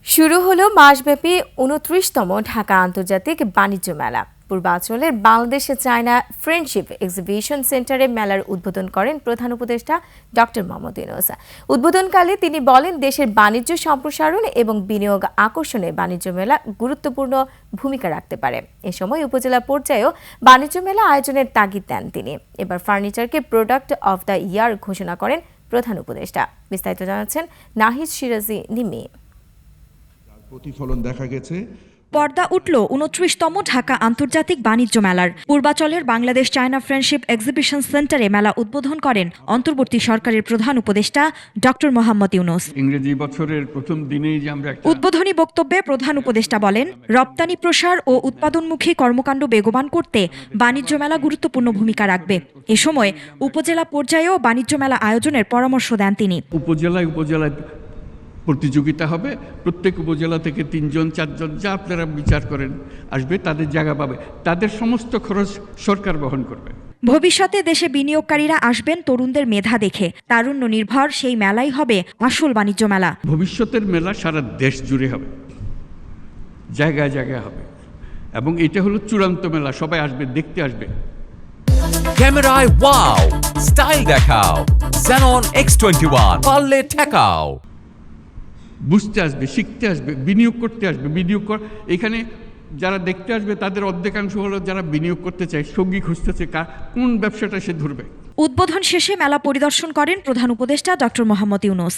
শুরু হলো মাসব্যাপী ২৯তম ঢাকা আন্তর্জাতিক বাণিজ্য মেলা। পূর্বাঞ্চলের বাংলাদেশ চায়না ফ্রেন্ডশিপ এক্সিবিশন সেন্টারে মেলার উদ্বোধন করেন প্রধান উপদেষ্টা ডক্টর মোহাম্মদ ইউনূস। উদ্বোধনকালে তিনি বলেন, দেশের বাণিজ্য সম্প্রসারণ এবং বিনিয়োগ আকর্ষণে বাণিজ্য মেলা গুরুত্বপূর্ণ ভূমিকা রাখতে পারে। এ সময় উপজেলা পর্যায়েও বাণিজ্য মেলা আয়োজনের তাগিদ দেন তিনি। এবার ফার্নিচারকে প্রোডাক্ট অব দ্য ইয়ার ঘোষণা করেন প্রধান উপদেষ্টা। বিস্তারিত জানাচ্ছেন নাহিদ সিরাজি নিমি। প্রতিফলন দেখা গেছে। পর্দা উঠল ২৯তম ঢাকা আন্তর্জাতিক বাণিজ্য মেলার। পূর্বাচলের বাংলাদেশ চায়না ফ্রেন্ডশিপ এক্সিবিশন সেন্টারে মেলা উদ্বোধন করেন অন্তর্বর্তী সরকারের প্রধান উপদেষ্টা ডক্টর মোহাম্মদ ইউনূস। ইংরেজি বছরের প্রথম দিনেই যে আমরা উদ্বোধনী বক্তব্যে প্রধান উপদেষ্টা বলেন, রপ্তানি প্রসার ও উৎপাদনমুখী কর্মকাণ্ড বেগবান করতে বাণিজ্য মেলা গুরুত্বপূর্ণ ভূমিকা রাখবে। এ সময় উপজেলা পর্যায়েও বাণিজ্য মেলা আয়োজনের পরামর্শ দেন তিনি। উপজেলায় প্রতিযোগিতা হবে, প্রত্যেক উপজেলা থেকে ৩ জন ৪ জন যা আপনারা বিচার করেন আসবে, তাদের জায়গা পাবে, তাদের সমস্ত খরচ সরকার বহন করবে। ভবিষ্যতে দেশে বিনিয়োগকারীরা আসবেন তরুণদের মেধা দেখে। তারুণ্য নির্ভর সেই মেলাই হবে আসল বাণিজ্য মেলা। ভবিষ্যতের মেলা সারা দেশ জুড়ে হবে, জায়গায় জায়গায় হবে, এবং এটা হলো চূড়ান্ত মেলা। সবাই আসবে, দেখতে আসবে। ক্যামেরায় ওয়াও, স্টাইল দেখাও, Xenon X21 পারলে ঠেকাও। বুঝতে আসবে, শিখতে আসবে, বিনিয়োগ করতে আসবে। এখানে যারা দেখতে আসবে তাদের অর্ধেকাংশ হলো যারা বিনিয়োগ করতে চায়, সঙ্গী খুঁজতেছে, কোন ব্যবসাটা সে ধরবে। উদ্বোধন শেষে মেলা পরিদর্শন করেন প্রধান উপদেষ্টা ডক্টর মোহাম্মদ ইউনূস।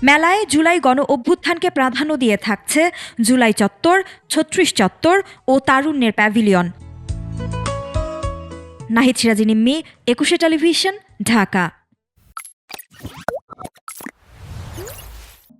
মেলায় জুলাই গণ অভ্যুত্থানকে প্রাধান্য দিয়ে থাকছে জুলাই চত্বর, ৩৬ চত্বর ও তারুণ্যের প্যাভিলিয়ন। নাহিদ সিরাজি নিম্মি, ২১ টেলিভিশন, ঢাকা।